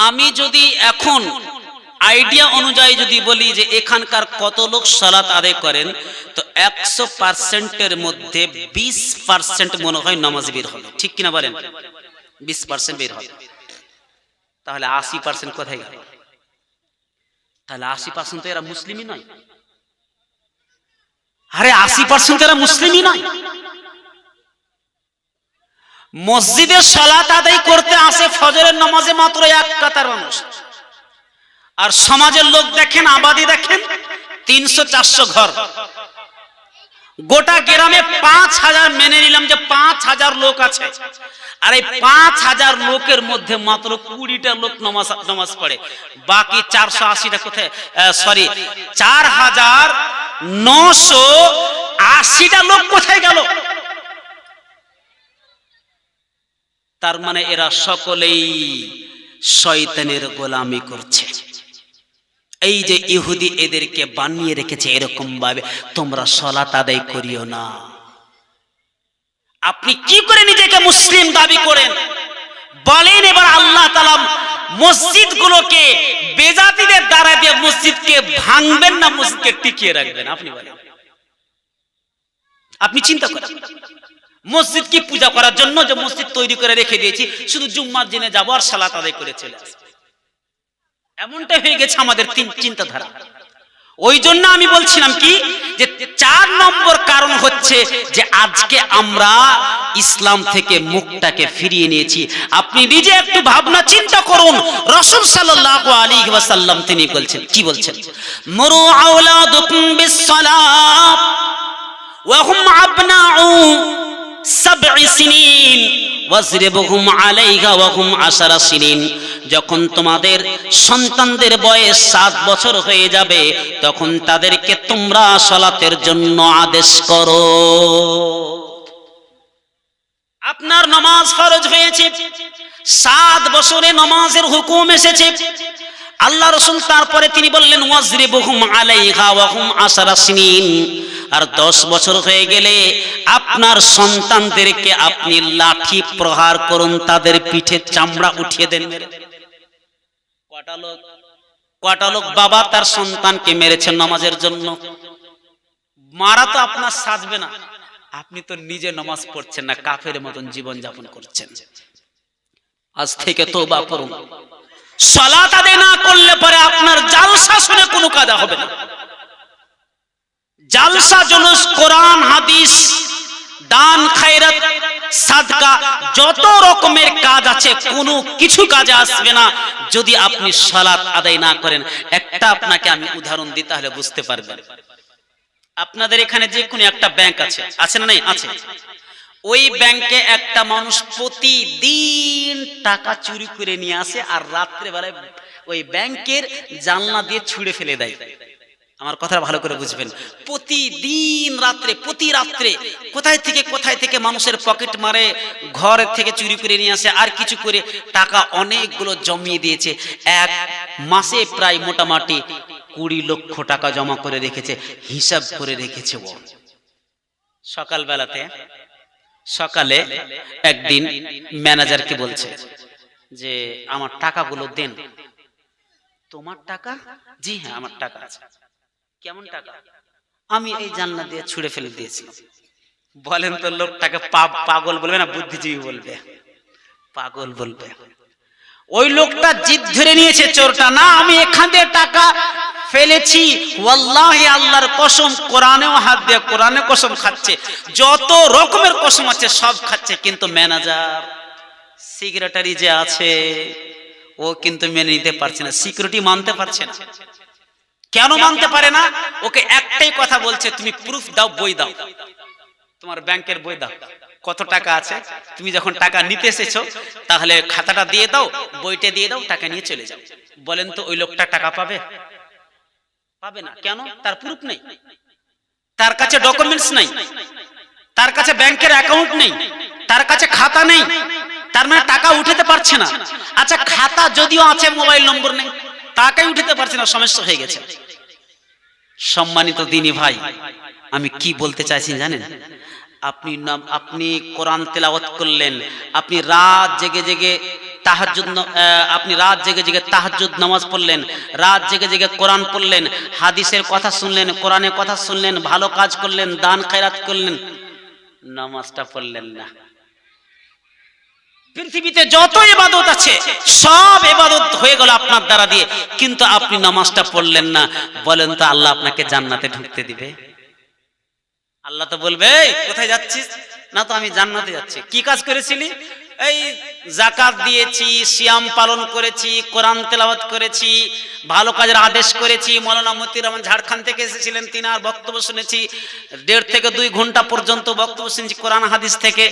আমি যদি এখন আইডিয়া অনুযায়ী যদি বলি যে এখানকার কত লোক সালাত আদায় করেন, তো 100%-এর মধ্যে 20% মনে হয় নামাজ বের হবে। ঠিক কিনা বলেন? 20% বের হবে। তাহলে 80% কোথায় গেল? তাহলে 80% তো এরা মুসলিমই নয়। আরে 80% এরা মুসলিমই নয়। মসজিদে সালাত আদায় করতে আসে ফজরের নামাজে মাত্র 1 কাতার মানুষ, আর সমাজের লোক দেখেন, আবাদি দেখেন 300-400 ঘর। গোটা গ্রামে 5000, মেনে নিলাম যে 5000 লোক আছে, আর এই 5000 লোকের মধ্যে মাত্র 20টা লোক নামাজ পড়ে। বাকি 480টা কোথায়? 4980টা লোক কোথায় গেল? তার মানে এরা সকলেই শয়তানের গোলামি করছে। এই যে ইহুদি এদেরকে বানিয়ে রেখেছে এরকম ভাবে, তোমরা সালাত আদায় করিও না। আপনি কি করে নিজেকে মুসলিম দাবি করেন বলেন? এবার আল্লাহ তাআলা মসজিদগুলোকে বেজাতিদের দ্বারা দিয়ে মসজিদকে ভাঙবেন না মসজিদকে টিকিয়ে রাখবেন? আপনি বলেন, আপনি চিন্তা করেন। মসজিদ কি পূজা করার জন্য যে মসজিদ তৈরি করে রেখে দিয়েছি, শুধু জুম্মার দিনে যাবো আর সালাত আদায় করে চলে আসবো? এমনটা হয়ে গেছে আমাদের চিন্তাধারা। ওই জন্য আমি বলছিলাম কি, যে 4 নম্বর কারণ হচ্ছে যে আজকে আমরা ইসলাম থেকে মুখটাকে ফিরিয়ে নিয়েছি। আপনি নিজে একটু ভাবনা চিন্তা করুন। রাসূল সাল্লাল্লাহু আলাইহি ওয়াসাল্লাম তিনি বলছেন, কি বলছেন? মুরু আওলাদুকুম বিস-সালাত ওয়া হুম আবনাউ 7 সিনিন ওয়াজরিবুহুম আলাইহা ওয়া হুম 10 সিনিন। যখন তোমাদের সন্তানদের বয়স 7 বছর হয়ে যাবে, তখন তাদেরকে তোমরা সালাতের জন্য আদেশ করো। আপনার নামাজ ফরজ হয়েছে, 7 বছরে নামাজের হুকুম এসেছে। আল্লাহ রাসূল তারপরে তিনি বললেন ওয়াজরিবুহুম আলাইহা ওয়া হুম 10 সিনিন। আর 10 বছর হয়ে গেলে আপনার সন্তানদেরকে আপনি লাঠি প্রহার করুন, তাদের পিঠে চামড়া উঠিয়ে দেন। কটা লোক বাবা তার সন্তানকে মেরেছেন নামাজের জন্য? মারা তো আপনার সাজবে না, আপনি তো নিজে নামাজ পড়ছেন না, কাফের মতন জীবন যাপন করছেন। আজ থেকে তওবা করুন। সালাত আদায় না করলে পরে আপনার জালসা শুনে কোনো কাজ হবে না। জালসা, জুলুস, কোরআন, হাদিস, দান, খায়রাত, সাদকা, যত রকমের কাজ আছে কোনো কিছু কাজে আসবে না যদি আপনি সালাত আদায় না করেন। একটা আপনাকে আমি উদাহরণ দিই, তাহলে বুঝতে পারবেন। আপনাদের এখানে যে কোনো একটা ব্যাংক আছে, আছে না? নাই? আছে। ওই ব্যাংকে একটা মানুষ প্রতিদিন টাকা চুরি করে নিয়ে আসে, আর রাত্রে বেলায় ওই ব্যাংকের জানলা দিয়ে ছুঁড়ে ফেলে দেয়। আমার কথা ভালো করে বুঝবেন। প্রতিদিন রাত্রে, প্রতি রাত্রে কোথায় থেকে মানুষের পকেট মারে, ঘর থেকে চুরি করে নিয়ে আসে, আর কিছু করে টাকা অনেকগুলো জমিয়ে দিয়েছে। 1 মাসে প্রায় মোটামুটি 20 লক্ষ টাকা জমা করে রেখেছে, হিসাব করে রেখেছে। ও সকালে একদিন ম্যানেজারকে বলছে যে আমার টাকাগুলো দেন। তোমার টাকা? জি হ্যাঁ, আমার টাকা আছে। কেমন টাকা? আমি এই জানলা দিয়ে ছুঁড়ে ফেলে দিয়েছিলাম। বলেন তো, লোকটাকে পাগল বলবে না বুদ্ধিজীবী বলবে? পাগল বলবে। ওই লোকটা জিদ ধরে নিয়েছে, চোরটা, না আমি এখান দিয়ে টাকা ফেলেছি, ওয়াল্লাহি আল্লাহর কসম, কোরআনেও হাত দিয়ে কোরআনে কসম খাচ্ছে, যত রকমের কসম আছে সব খাচ্ছে। কিন্তু ম্যানেজার, সেক্রেটারি যে আছে, ও কিন্তু মেনে নিতে পারছে না, সিকিউরিটি মানতে পারছে না। কেন মানতে পারে না? ওকে একটাই কথা বলছে, তুমি প্রুফ দাও, বই দাও, তোমার ব্যাংকের বই দাও, কত টাকা আছে। তুমি যখন টাকা নিতে এসেছো তাহলে খাতাটা দিয়ে দাও, বইটা দিয়ে দাও, টাকা নিয়ে চলে যাও। বলেন তো ওই লোকটা টাকা পাবে? পাবে না। কেন? তার প্রুফ নেই, তার কাছে ডকুমেন্টস নেই, তার কাছে ব্যাংকের অ্যাকাউন্ট নেই, তার কাছে খাতা নেই, তার মানে টাকা উঠাতে পারছে না। আচ্ছা, খাতা যদিও আছে, মোবাইল নম্বর নেই, টাকাই উঠাতে পারছে না, সমস্যা হয়ে গেছে। সম্মানিত দিনী ভাই, আমি কি বলতে চাইছি জানেন? আপনি কোরআন তেলাওয়াত করলেন, আপনি রাত জেগে জেগে তাহাজ্জুদ আপনি রাত জেগে জেগে তাহাজ্জুদ নামাজ পড়লেন, রাত জেগে জেগে কোরআন পড়লেন, হাদিসের কথা শুনলেন, কোরআনের কথা শুনলেন, ভালো কাজ করলেন, দান খয়রাত করলেন, নামাজটা পড়লেন না। পৃথিবীতে যত ইবাদত আছে সব ইবাদত হয়ে গেল আপনার দ্বারা দিয়ে, কিন্তু আপনি নামাজটা পড়লেন না। বলেন তো আল্লাহ আপনাকে জান্নাতে ঢুকতে দিবে? আল্লাহ তো বলবে কোথায় যাচ্ছিস? না তো আমি জান্নাতে যাচ্ছি। কি কাজ করেছিলি? এই যাকাত দিয়েছি, সিয়াম পালন করেছি, কোরআন তেলাওয়াত করেছি, ভালো কাজের আদেশ করেছি। মৌলানা মতিউর রহমান ঝাড়খণ্ড থেকে এসেছিলেন, তিনার বক্তব্য শুনেছি, 1.5 থেকে 2 ঘন্টা পর্যন্ত বক্তব্য শুনেছি কোরআন হাদিস থেকে।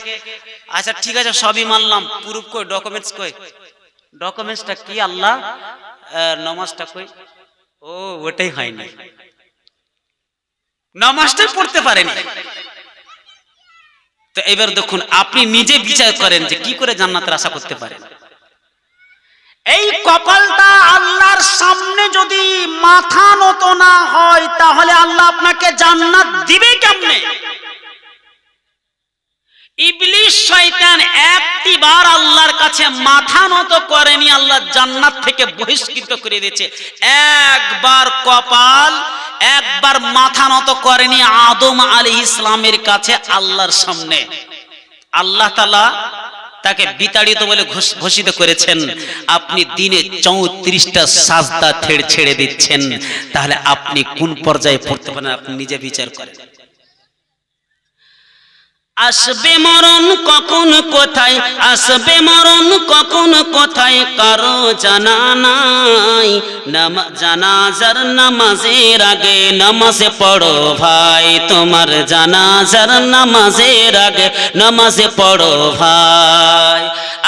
আচ্ছা ঠিক আছে, সবই মানলাম, প্রুফ কই, ডকুমেন্টস কই? ডকুমেন্টসটা কি আল্লাহ? নামাজটা কই? ও ওটাই হয়নি, নামাজটাই পড়তে পারেনি। তো এবার দেখুন, আপনি নিজে বিচার করেন যে কি করে জান্নাতের আশা করতে পারেন। এই কপালটা আল্লাহর সামনে যদি মাথা নত না হয়, তাহলে আল্লাহ আপনাকে জান্নাত দিবে কেমনে? ইবলিস শয়তান একটিবার আল্লাহর কাছে মাথা নত করেনি, আল্লাহ জান্নাত থেকে বহিষ্কৃত করে দিয়েছে। একবার কপাল, একবার মাথা নত করেনি আদম আলাইহিস সালামের কাছে আল্লাহর সামনে। আল্লাহ তাআলা তাকে বিতাড়িত বলে ঘোষিত করেছেন। আপনি দিনে 34টা সাজদা ছেড়ে দিচ্ছেন, তাহলে আপনি কোন পর্যায়ে পড়তে পারেন আপনি নিজে বিচার করেন। আসবে মরণ কখন কোথায়, আসবে মরণ কখন কোথায়, কারো জানা নাই। জানাজার নামাজের আগে নামাজে পড়ো ভাই, তোমার জানাজার নামাজের আগে নামাজে পড়ো ভাই।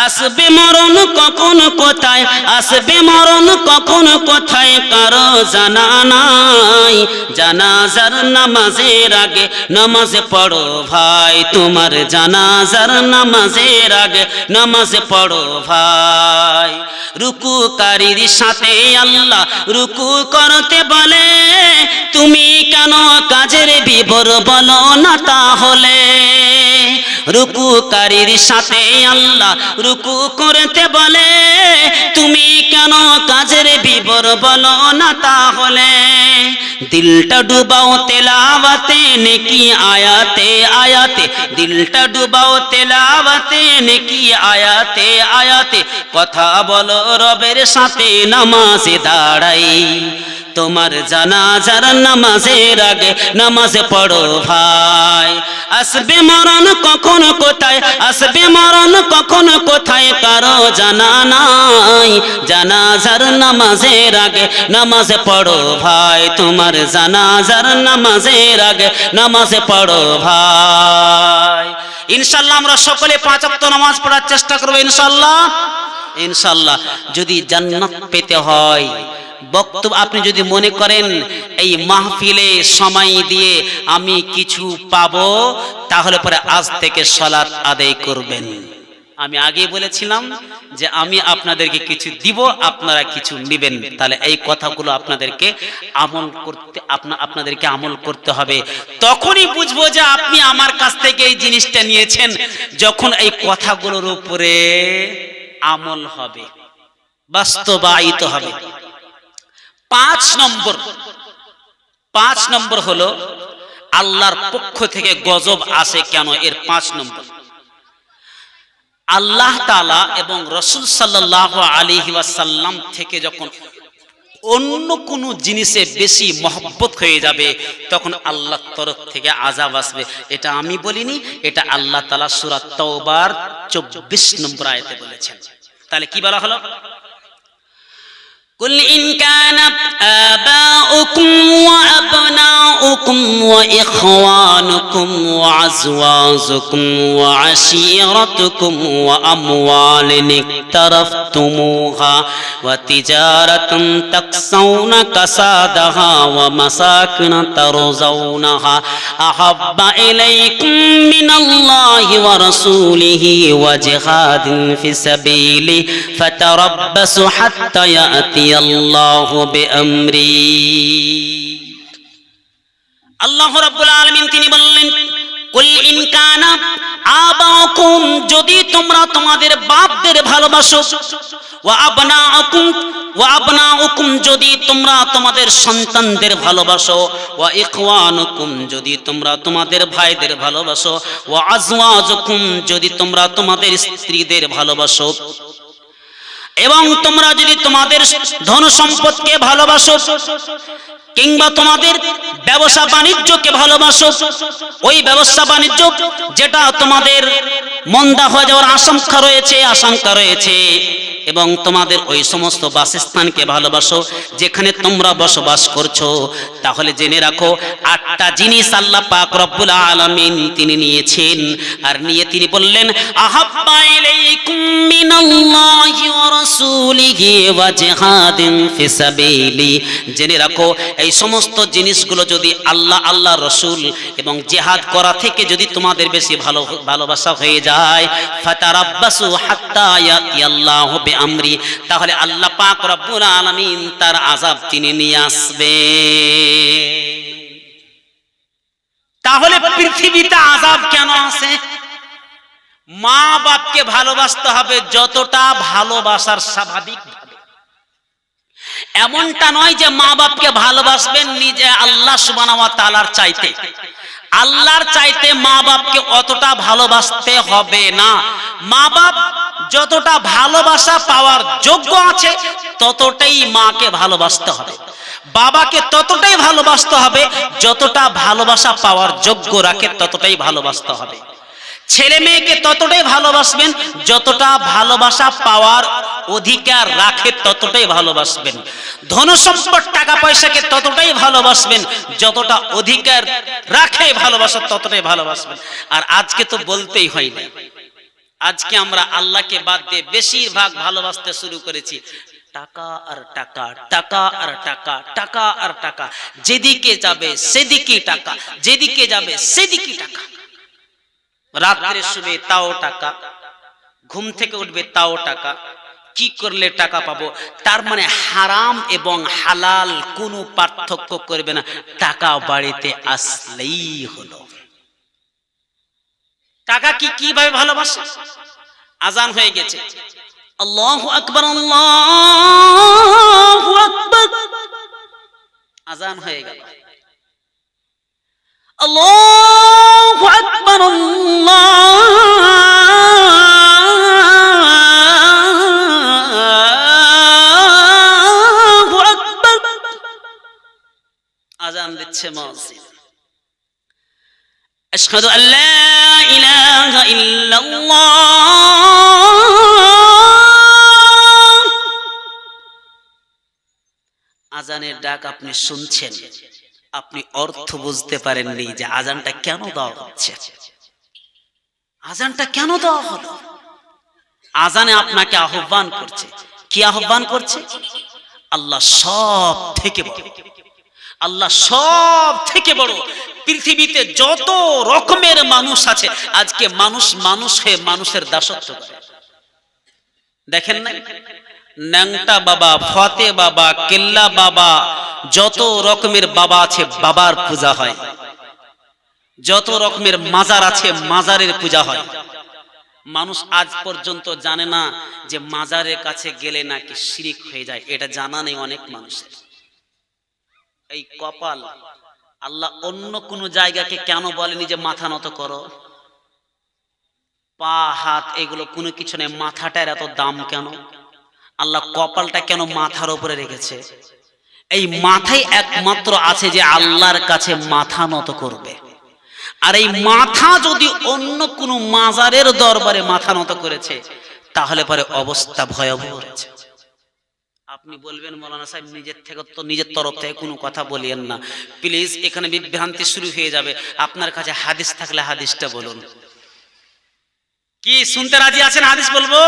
আসবে মরণ কখন কোথায়, আসবে মরণ কখন কোথায়, কারো জানা নাই। জানাজার নামাজের আগে নামাজে পড়ো ভাই, তোমার জানাজার নামাজের আগে নামাজে পড়ো ভাই। রুকুকারীর সাথে আল্লাহ রুকু করতে বলে, তুমি কেন কাজের বিবর বলো না তাহলে? রুকুকারীর সাথে আল্লাহ রুকু করতে বলে, তুমি কেন কাজের বিবর বলো না তাহলে? দিলটা ডুবাও তেলাওয়াতে নেকি আয়াতে আয়াতে, দিলটা ডুবাও তেলাওয়াতে নেকি আয়াতে আয়াতে, কথা বলো রবের সাথে নামাজে দাঁড়াই। তোমার জানাজার নামাজের আগে নামাজে পড়ো ভাই। আসবে মরণ কখন কোথায়, আসবে মরণ কখন কোথায়, কারো জানা নাই। জানাজার নামাজের আগে নামাজে পড়ো ভাই, তোমার জানাজার নামাজের আগে নামাজে পড়ো ভাই। ইনশাআল্লাহ আমরা সকলে 5 ওয়াক্ত নামাজ পড়ার চেষ্টা করব ইনশাআল্লাহ। ইনশাআল্লাহ যদি জান্নাত পেতে হয়, বক্তব্য আপনি যদি মনে করেন এই মাহফিলে সময় দিয়ে আমি কিছু পাবো, তাহলে পরে আজ থেকে সালাত আদায় করবেন। আমি আগে বলেছিলাম যে আমি আপনাদেরকে কিছু দিব, আপনারা কিছু নেবেন। তাহলে এই কথাগুলো আপনাদেরকে আমল করতে হবে। তখনই বুঝবো যে আপনি আমার কাছ থেকে এই জিনিসটা নিয়েছেন, যখন এই কথাগুলোর উপরে আমল হবে, বাস্তবায়িত হবে। 5 নম্বর হলো আল্লাহর পক্ষ থেকে গজব আসে কেন, এর 5 নম্বর। আল্লাহ তাআলা এবং রাসূল সাল্লাল্লাহু আলাইহি ওয়াসাল্লাম থেকে যখন অন্য কোন জিনিসে বেশি মহব্বত হয়ে যাবে, তখন আল্লাহর তরফ থেকে আযাব আসবে। এটা আমি বলিনি, এটা আল্লাহ তাআলা সূরা তাওবার 24 নম্বর আয়াতে বলেছেন। তাহলে কি বলা হলো? قل إن كان آباؤكم وأبناؤكم وإخوانكم وأزواجكم وعشيرتكم وأموال اقترفتموها وتجارة تخشون كسادها ومساكن ترضونها أحب إليكم من الله ورسوله وجهاد في سبيله فتربصوا حتى يأتي আল্লাহু বিআমরি। আল্লাহ রাব্বুল আলামিন তিনি বললেন, কুল ইন কানা আবাউকুম, যদি তোমরা তোমাদের বাপদের ভালোবাসো, ওয়া আবনাউকুম, যদি তোমরা তোমাদের সন্তানদের ভালোবাসো, ওয়া ইখওয়ানুকুম, যদি তোমরা তোমাদের ভাইদের ভালোবাসো, ওয়া আজওয়াজুকুম, যদি তোমরা তোমাদের স্ত্রীদের ভালোবাসো, এবং তোমরা যদি তোমাদের ধন সম্পদকে ভালোবাসো কিংবা তোমাদের ব্যবসা বাণিজ্যকে ভালোবাসো, ওই ব্যবসা বাণিজ্য যেটা তোমাদের মন্দা হয়ে যাওয়ার আশঙ্কা রয়েছে, এবং তোমাদের ওই সমস্ত বাসস্থানকে ভালোবাসো যেখানে তোমরা বসবাস করছো, তাহলে জেনে রাখো 8টা জিনিস আল্লাহ পাক রব্বুল আলামিন তিনি নিয়েছেন। আর নিয়ে তিনি বললেন, আহাব্বা ইলাইকুম মিনাল্লাহি ওয়া রাসূলিহি ওয়া জিহাদিন ফিসাবিলি। জেনে রাখো এই সমস্ত জিনিসগুলো যদি আল্লাহ রাসূল এবং জিহাদ করা থেকে যদি তোমাদের বেশি ভালোবাসা হয়ে যায়, ফাতারাব্বাসু হাত্তা ইয়াতিয়াল্লাহু বিআমরি, তাহলে আল্লাহ পাক রব্বুল আলামিন তার আযাব তিনি নিয়ে আসবে। তাহলে পৃথিবীতে আযাব কেন আসে? মা বাপকে ভালোবাসতে হবে যতটা ভালোবাসার স্বাভাবিক ভাবে। এমনটা নয় যে মা বাপকে ভালোবাসবেন নিজে আল্লাহ সুবহানাহু ওয়া তাআলার চাইতে, আল্লাহর চাইতে মা বাপকে অতটা ভালোবাসতে হবে না। মা বাপ যতটা ভালোবাসা পাওয়ার যোগ্য আছে ততটাই মাকে ভালোবাসতে হবে, বাবাকে ততটাই ভালোবাসতে হবে যতটা ভালোবাসা পাওয়ার যোগ্য রাখে, ততটাই ভালোবাসতে হবে। ছেলে মেয়েকে ততটাই ভালোবাসবেন যতটা ভালোবাসা পাওয়ার অধিকার রাখে, ততটাই ভালোবাসবেন। ধন সম্পদ টাকা পয়সাকে ততটাই ভালোবাসবেন যতটা অধিকার রাখে ভালোবাসা, ততটাই ভালোবাসবেন। আর আজকে তো বলতেই হয় না, আজকে আমরা আল্লাহকে বাদ দিয়ে বেশিরভাগ ভালোবাসতে শুরু করেছি টাকা আর টাকা, টাকা আর টাকা, টাকা আর টাকা। যেদিকে যাবে সেদিকে টাকা, যেদিকে যাবে সেদিকে টাকা। রাত্রে শুবে তাও টাকা, ঘুম থেকে উঠবে তাও টাকা, কি করলে টাকা পাবো। তার মানে হারাম এবং হালাল কোনো পার্থক্য করবে না, টাকা বাড়িতে আসলেই হলো। টাকা কিভাবে ভালোবাসে? আজান হয়ে গেছে, আল্লাহু আকবার, আল্লাহু আকবার, আজান হয়ে গেল, আল্লাহু আকবার, আল্লাহু আকবার, আজান দিচ্ছে মুয়াজ্জিন, আশহাদু আল্লা ইলাহা ইল্লাল্লাহ। আজানের ডাক আপনি শুনছেন, আপনি অর্থ বুঝতে পারেননি যে আজানটা কেন দেওয়া হচ্ছে, আজানটা কেন দেওয়া হলো। আজানে আপনাকে আহ্বান করছে, কি আহ্বান করছে? আল্লাহ সব থেকে বড়, আল্লাহ সব থেকে বড়। পৃথিবীতে যত রকমের মানুষ আছে, আজকে মানুষ হয়ে মানুষের দাসত্ব করে। দেখেন না, ন্যাংটা বাবা, ফতে বাবা, কেল্লা বাবা, যত রকমের বাবা আছে বাবার পূজা হয়, যত রকমের মাজার আছে মাজারের পূজা হয়। মানুষ আজ পর্যন্ত জানে না যে মাজারের কাছে গেলে নাকি শিরিক হয়ে যায়, এটা জানা নেই অনেক মানুষের। এই কপাল, আল্লাহ অন্য কোন জায়গাকে কেন বলেনি যে মাথা নত করো, পা হাত এগুলো কোনো কিছু নেই, মাথাটার এত দাম কেন? আল্লাহ কপালটা কেন মাথার উপরে রেখেছে? এই মাথায় একমাত্র আছে যে আল্লাহর কাছে মাথা নত করবে। আর এই মাথা যদি অন্য কোনো মাজারের দরবারে মাথা নত করেছে, তাহলে পরে অবস্থা ভয়াবহ হয়েছে। আপনি বলবেন মৌলানা সাহেব নিজের তরফ থেকে কোনো কথা বলিয়েন না প্লিজ, এখানে বিভ্রান্তি শুরু হয়ে যাবে। আপনার কাছে হাদিস থাকলে হাদিসটা বলুন। কি শুনতে রাজি আছেন? হাদিস বলবো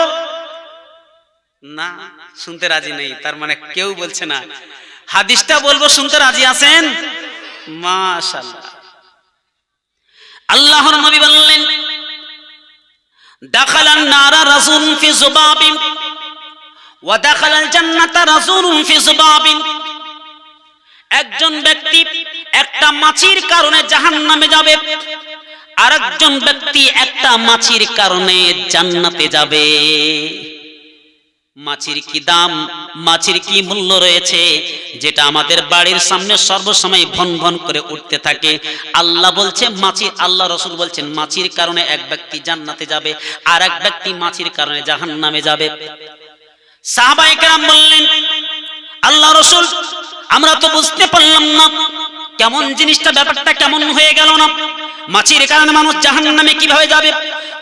না, শুনতে রাজি নেই, তার মানে কেউ বলছে না। হাদিসটা বলবো, শুনতে রাজি আছেন? মাশাআল্লাহ। আল্লাহর নবী বললেন, দাখালান নারা রাসূলুন ফি যুবাবিন ওয়া দাখালাল জান্নাতা রাসূলুন ফি যুবাবিন। একজন ব্যক্তি একটা মাছির কারণে জাহান্নামে যাবে, আরেকজন ব্যক্তি একটা মাছির কারণে জান্নাতে যাবে। মাছির কি দাম, মাছির কি মূল্য রয়েছে, যেটা আমাদের বাড়ির সামনে সর্বসময় ভন ভন করে উঠতে থাকে। আল্লাহ বলছে মাছি, আল্লাহ রাসূল বলছেন মাছির কারণে এক ব্যক্তি জান্নাতে যাবে, আর এক ব্যক্তি মাছির কারণে জাহান্নামে যাবে। সাহাবায়ে কেরাম বললেন, আল্লাহ রাসূল আমরা তো বুঝতে পারলাম না, কেমন জিনিসটা, ব্যাপারটা কেমন হয়ে গেল না, মাছির কারণে মানুষ জাহান্নামে কিভাবে যাবে?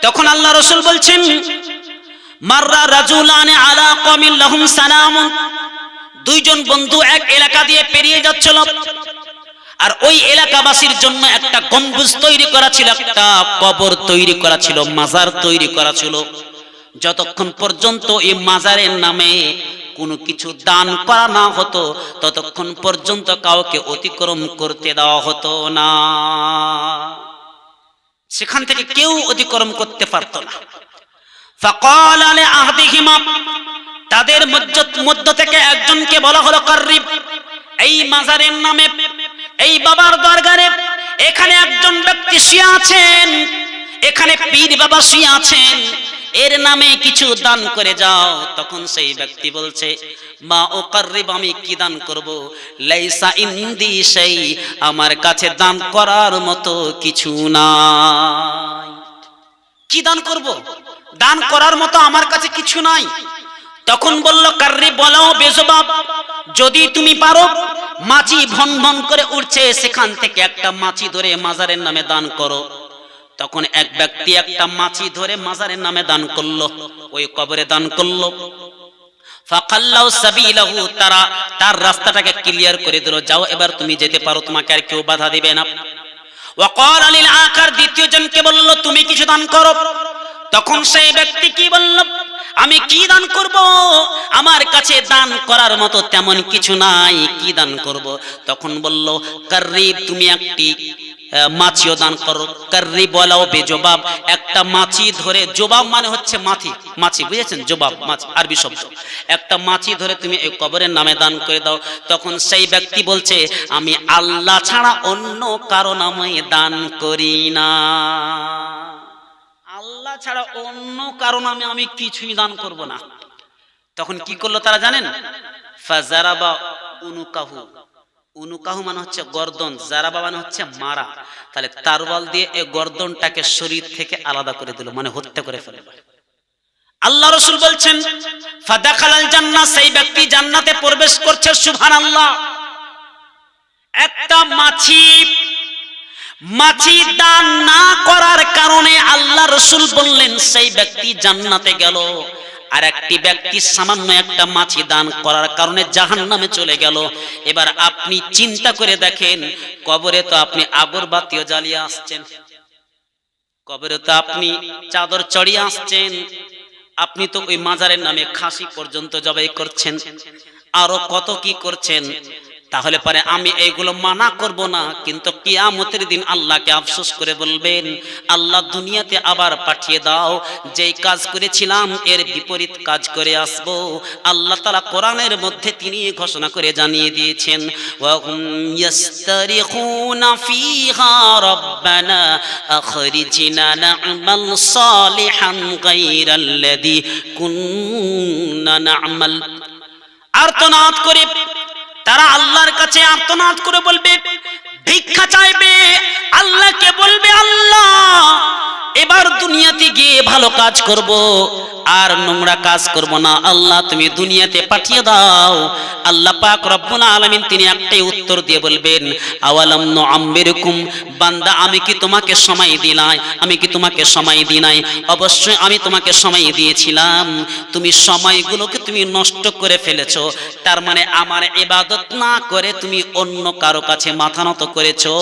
তখন আল্লাহ রাসূল বলছেন, মাররা রাজুলানে আলা কওমিন লাহুম সালামুন, দুইজন বন্ধু এক এলাকা দিয়ে পেরিয়ে যাচ্ছিল, আর ওই এলাকাবাসীর জন্য একটা গম্বুজ তৈরি করা ছিল, একটা কবর তৈরি করা ছিল, মাজার তৈরি করা ছিল। যতক্ষণ পর্যন্ত এই মাজারের নামে কোনো কিছু দান করা না হতো, ততক্ষণ পর্যন্ত কাউকে অতিক্রম করতে দেওয়া হতো না। সেখান থেকে কেউ অতিক্রম করতে পারতো না। ফাকাল আলি আহদিহিমা, তাদের মধ্য থেকে একজনকে বলা হলো, কাররিব, এই মাজারের নামে, এই বাবার দরবারে এখানে একজন ব্যক্তি শুয়ে আছেন, এখানে পীর বাবা শুয়ে আছেন, এর নামে কিছু দান করে যাও। তখন সেই ব্যক্তি বলছে, মা উকাররিব, আমি কি দান করব? লাইসা ইনদি শাই, আমার কাছে দান করার মতো কিছু নাই। কি দান করব? দান করার মতো আমার কাছে কিছু নাই। তখন বলল, কাররিব বলাও বেজবাব, যদি তুমি পারো, মাছি ভন ভন করে উঠছে, সেখান থেকে একটা মাছি ধরে মাজারের নামে দান করো। তখন এক ব্যক্তি একটা মাছি ধরে মাজারের নামে দান করলো, ওই কবরে দান করলো। ফাকাল্লাউ সাবিলাহু, তারা তার রাস্তাটাকে ক্লিয়ার করে দিল, যাও এবার তুমি যেতে পারো, তোমাকে আর কেউ বাধা দিবে না। ওয়াকাল লিল আখার, দ্বিতীয় জনকে বলল, তুমি কিছু দান করো। তখন সেই ব্যক্তি কি বলল, আমি কি দান করব? আমার কাছে দান করার মতো তেমন কিছু নাই, কি দান করব? তখন বলল, কাররিব, তুমি একটি মাছিও দান করো। কাররিব বলাও বেজবাব, একটা মাছি ধরে, জবাব মানে হচ্ছে মাছি, মাছি বুঝেছেন, জবাব মাছি আরবি শব্দ, একটা মাছি ধরে তুমি এই কবরের নামে দান করে দাও। তখন সেই ব্যক্তি বলছে, আমি আল্লাহ ছাড়া অন্য কারো নামে দান করি না, আল্লাহ ছাড়া অন্য কারো নামে আমি কিছুই দান করব না। তখন কি করলো তারা জানেন? ফাজারাবা উনুকাহু, উনুকাহু মানে হচ্ছে গর্দন, জারাবা মানে হচ্ছে মারা, তাহলে তারওয়াল দিয়ে এই গর্দনটাকে শরীর থেকে আলাদা করে দিল, মানে হত্যা করে ফেলল। আল্লাহ রাসূল বলছেন, ফাদাখালাল জান্নাহ, সেই ব্যক্তি জান্নাতে প্রবেশ করছে। সুবহানাল্লাহ। একটা মাছি দান না করার কারণে আল্লাহ রাসূল বললেন সেই ব্যক্তি জান্নাতে গেল, আর একটি ব্যক্তি সামান্য একটা মাছি দান করার কারণে জাহান্নামে চলে গেল। এবার আপনি চিন্তা করে দেখেন, কবরে তো আপনি আগরবাতিও জ্বালিয়ে আসছেন, কবরে তো আপনি চাদর চড়িয়ে আসছেন, আপনি তো ওই মাজারের নামে খাসি পর্যন্ত জবাই করছেন, আরো কত কি করছেন। তাহলে পরে আমি এইগুলো মানা করব না, কিন্তু কিয়ামতের দিন আল্লাহকে আফসোস করে বলবেন, আল্লাহ দুনিয়াতে আবার পাঠিয়ে দাও, যেই কাজ করেছিলাম এর বিপরীত কাজ করে আসব। আল্লাহ তাআলা কোরআনের মধ্যে তিনি ঘোষণা করে জানিয়ে দিয়েছেন, ওয়া হুম ইয়াস্তারিখুনা ফিহা রাব্বানা আখরিজনা না'মাল সালিহান গায়রাল্লাযী কুননা না'মাল। আর্তনাদ করে তারা আল্লাহর কাছে আর্তনাদ করে বলবে, ভিক্ষা চাইবে, আল্লাহকে বলবে, আল্লাহ এবার দুনিয়াতে গিয়ে ভালো কাজ করব, আর নোংরা কাজ করব না, আল্লাহ তুমি দুনিয়াতে পাঠিয়ে দাও। আল্লাহ পাক রব্বুল আলামিন তিনি একটাই উত্তর দিয়ে বলবেন, আওয়ালাম নুআম্মিরকুম, বান্দা আমি কি তোমাকে সময় দিলাই? আমি কি তোমাকে সময় দিই নাই? অবশ্যই আমি তোমাকে সময় দিয়েছিলাম, তুমি সময়গুলোকে তুমি নষ্ট করে ফেলেছো। তার মানে আমার ইবাদত না করে তুমি অন্য কারো কাছে মাথা নত করেছো।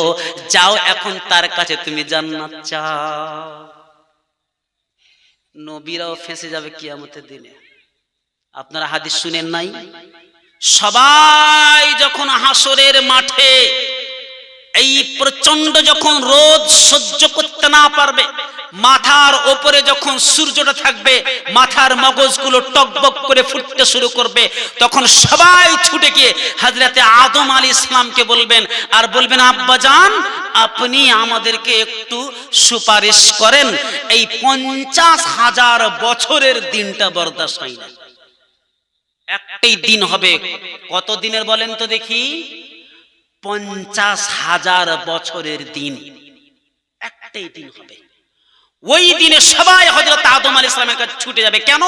যাও এখন তার কাছে তুমি জান্নাত চাও। নবীরাও ফেঁসে যাবে কিয়ামতের দিনে। আপনারা হাদিস শুনেন নাই? সবাই যখন হাসরের মাঠে এই প্রচন্ড যখন রোদ সহ্য করতে না পারবে, মাথার উপরে যখন সূর্যটা থাকবে, মাথার মগজগুলো টকবক করে ফুটতে শুরু করবে, তখন সবাই ছুটে গিয়ে হযরতে আদম আলাইহিস সালামকে বলবেন, আর বলবেন, আব্বাজান আপনি আমাদেরকে একটু সুপারিশ করেন, এই 50,000 বছরের দিনটা বরদাস্ত হয় না। একটাই দিন হবে, কত দিনের বলেন তো দেখি? 50,000 বছরের দিন, একটাই দিন হবে। ওই দিনে সবাই হযরত আদম আলাইহিস সালামের কাছে ছুটে যাবে। কেন?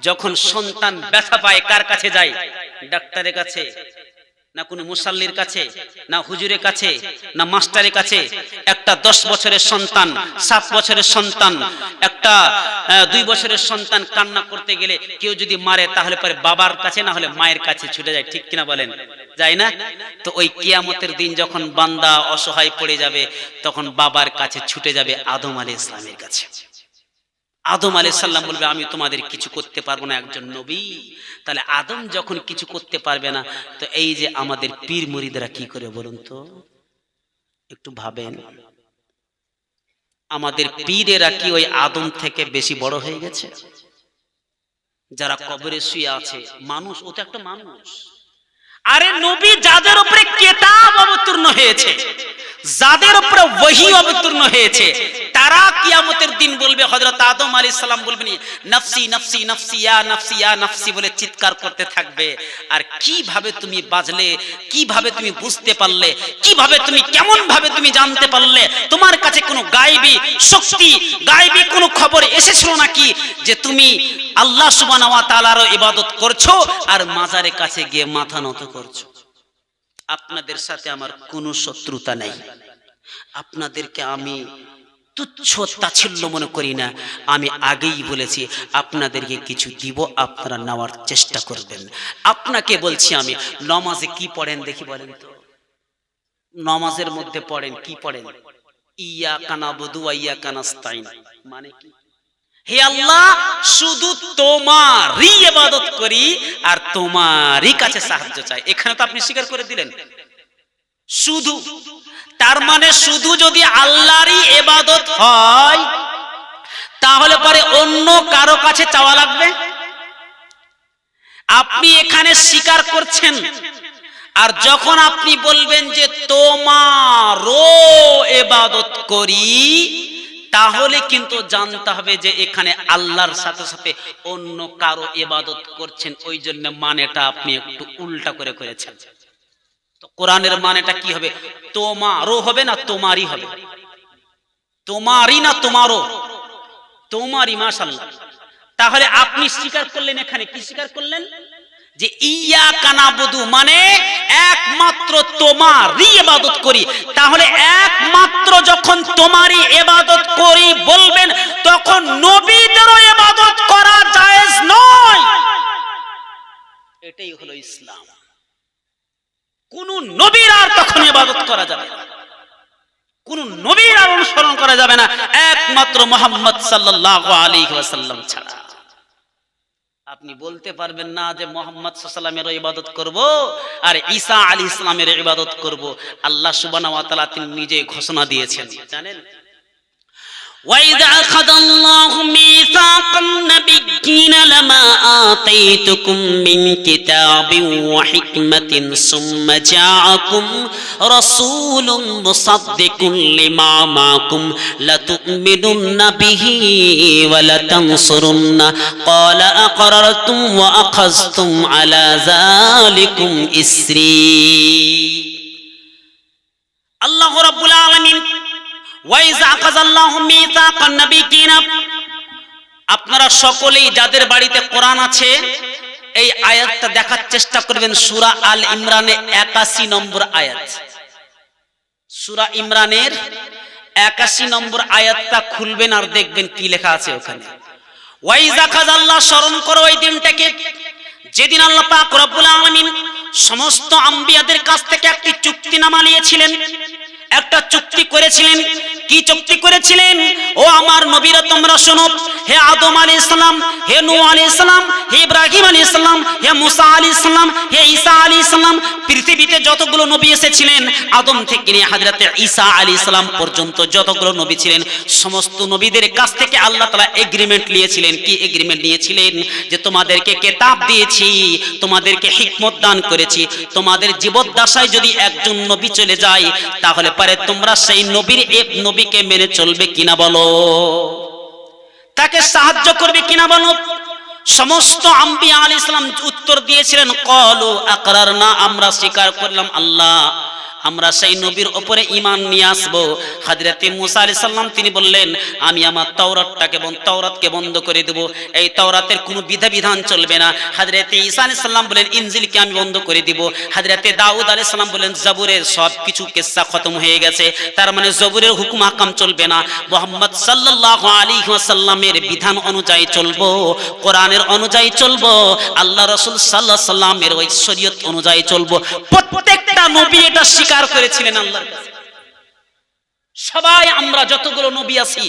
যখন সন্তান ব্যথা পায় কার কাছে যায়? ডাক্তারের কাছে, না কোনো মুসাল্লির কাছে, না হুজুরের কাছে, না মাস্টারের কাছে। একটা 10 বছরের সন্তান, 7 বছরের সন্তান, একটা 2 বছরের সন্তান কান্না করতে গেলে কেউ যদি মারে তাহলে পরে বাবার কাছে না হলে মায়ের কাছে ছুটে যায়, ঠিক কিনা বলেন? যায় না? তো ওই কিয়ামতের দিন যখন বান্দা অসহায় পড়ে যাবে তখন বাবার কাছে ছুটে যাবে আদম আলাইহিস সালামের কাছে। আদম আলাইহিস সালাম বলবে আমি তোমাদের কিছু করতে পারবো না, একজন নবী। তাহলে আদম যখন কিছু করতে পারবে না, তো এই যে আমাদের পীর মুরিদরা কি করে বলুন তো, একটু ভাবেন। আমাদের পীরেরা কি ওই আদম থেকে বেশি বড় হয়ে গেছে? যারা কবরে শুয়ে আছে, মানুষ, ও তো একটা মানুষ। আরে নবী যাদের উপরে কিতাব অবতীর্ণ হয়েছে, যাদের উপরে ওহী অবতীর্ণ হয়েছে, তারা কিয়ামতের দিন বলবে, হযরত আদম আলাইহিস সালাম বলবেন নফসি নফসি নফসি ইয়া নফসি ইয়া নফসি বলে চিৎকার করতে থাকবে। আর কিভাবে তুমি বাজলে, কিভাবে তুমি বুঝতে পারলে, কিভাবে তুমি, কেমন ভাবে তুমি জানতে পারলে? তোমার কাছে কোনো গায়েবী শক্তি, গায়েবী কোনো খবর এসেছিল নাকি যে তুমি আল্লাহ সুবহানাহু ওয়া তাআলার ইবাদত করছো আর মাজারের কাছে গিয়ে মাথা নত করছো? আপনাদের সাথে আমার কোনো শত্রুতা নেই, আপনাদেরকে আমি তুচ্ছ তাচ্ছিল্য মনে করি না। আমি আগেই বলেছি আপনাদেরকে কিছু দিব, আপনারা নেওয়ার চেষ্টা করবেন। আপনাকে বলছি আমি, নামাজে কি পড়েন দেখি বলেন তো? নামাজের মধ্যে পড়েন কি পড়েন? ইয়াকা নাবুদু ওয়া ইয়াকা নাস্তাইন, মানে কি? হে আল্লাহ, শুধু তোমারই ইবাদত করি আর তোমারই কাছে সাহায্য চাই। এখানে তো আপনি স্বীকার করে দিলেন শুধু। তার মানে শুধু যদি আল্লাহরই ইবাদত হয় তাহলে পরে অন্য কারো কাছে চাওয়া লাগবে? আপনি এখানে স্বীকার করছেন, আর যখন আপনি বলবেন যে তোমারও ইবাদত করি, তাহলে কিন্তু জানতে হবে যে এখানে আল্লাহর সাথে সাথে অন্য কারো ইবাদত করছেন। ওই জন্য মানেটা আপনি একটু উল্টা করে করেছেন। তো কোরআনের মানেটা কি হবে? তোমারও হবে না তোমারই হবে? তোমারই না তোমারও? তোমারই, মাশাআল্লাহ। তাহলে আপনি স্বীকার করলেন, এখানে কি স্বীকার করলেন? যে ইয়াকা নাবুদু মানে একমাত্র তোমারই ইবাদত করি। তাহলে একমাত্র যখন তোমারই ইবাদত করি বলবেন, তখন নবীদেরও ইবাদত করা জায়েজ নয়। এটাই হলো ইসলাম। কোন নবীর আর তখন ইবাদত করা যাবে না, কোন নবীর আর অনুসরণ করা যাবে না, একমাত্র মুহাম্মদ সাল্লাল্লাহু আলাইহি ওয়াসাল্লাম ছাড়া। আপনি বলতে পারবেন না যে মুহাম্মদ সাল্লাল্লাহু আলাইহি ওয়াসাল্লামের ইবাদত করব আর ঈসা আলাইহিস সালামের ইবাদত করব। আল্লাহ সুবহানাহু ওয়া তাআলা তিনি নিজে ঘোষণা দিয়েছেন, জানেন? وَإِذَا أَخَذَ اللَّهُ مِيثَاقَ النَّبِيِّينَ لَمَا آتَيْتُكُم مِّن كِتَابٍ وَحِكْمَةٍ ثُمَّ جَاءَكُمْ رَسُولٌ مُصَدِّقٌ لِّمَا مَعَكُمْ لَتُؤْمِنُنَّ بِهِ وَلَتَنصُرُنَّهُ قَالَ أَقْرَرْتُمْ وَأَخَذْتُمْ عَلَى ذَلِكُمْ إِصْرِي। আল্লাহ রাব্বুল আলামিন ওয়াইযা আখাযাল্লাহু মিসাকান নাবিয়্যিনা, আপনারা সকলেই যাদের বাড়িতে কোরআন আছে এই আয়াতটা দেখার চেষ্টা করবেন। সূরা আল ইমরানের 81 নম্বর আয়াত। সূরা ইমরানের 81 নম্বর আয়াতটা খুলবেন আর দেখবেন কি লেখা আছে ওখানে। ওয়াইযা আখাযাল্লাহ, স্মরণ করো ওই দিনটাকে যেদিন আল্লাহ পাক রব্বুল আলামিন সমস্ত আম্বিয়াদের কাছ থেকে একটি চুক্তিনামা নিয়েছিলেন, একটা চুক্তি করেছিলেন। কি চুক্তি করেছিলেন? ও আমার নবীরা তোমরা শোনো, হে আদম আলাইহিস সালাম, হে নূহ আলাইহিস সালাম, হে ইব্রাহিম আলাইহিস সালাম, হে মুসা আলাইহিস সালাম, হে ঈসা আলাইহিস সালাম, পৃথিবীতে যতগুলো নবী এসেছিলেন আদম থেকে নিয়ে হযরতে ঈসা আলাইহিস সালাম পর্যন্ত যতগুলো নবী ছিলেন, সমস্ত নবীদের কাছ থেকে আল্লাহ তাআলা এগ্রিমেন্ট নিয়েছিলেন। কি এগ্রিমেন্ট নিয়েছিলেন? যে তোমাদেরকে কিতাব দিয়েছি, তোমাদেরকে হিকমত দান করেছি, তোমাদের জীবদ্দশায় যদি একজন নবী চলে যায় তাহলে পরে তোমরা সেই নবীর এক নবীকে মেনে চলবে কিনা বলো, তাকে সাহায্য করবে কিনা বলো। সমস্ত আম্বিয়া আলাইহিস সালাম উত্তর দিয়েছিলেন, ক্বালু আকরারনা, আমরা স্বীকার করলাম আল্লাহ, আমরা সেই নবীর উপরে ঈমান নিয়ে আসব। হযরতে মুসা আলাইহিস সালাম তিনি বললেন, আমি আমার তাওরাতকে বন্ধ করে দেব, এই তাওরাতের কোনো বিধান চলবে না। হযরতে ঈসা আলাইহিস সালাম বলেন, ইনজিলকে আমি বন্ধ করে দেব। হযরতে দাউদ আলাইহিস সালাম বলেন, জবুরের সব কিছু কিসসা খতম হয়ে গেছে, তার মানে জবুরের হুকুম আহকাম চলবে না। মুহাম্মদ সাল্লাল্লাহু আলাইহি ওয়াসাল্লামের বিধান অনুযায়ী চলবো, কোরআনের অনুযায়ী চলবো, আল্লাহ রাসূল সাল্লাল্লাহু আলাইহি ওয়াসাল্লামের ওই শরীয়ত অনুযায়ী চলবো। প্রত্যেকটা নবী এটা স্বীকার করেছিলেন আল্লাহর কাছে। সবাই আমরা যতগুলো নবী আছি,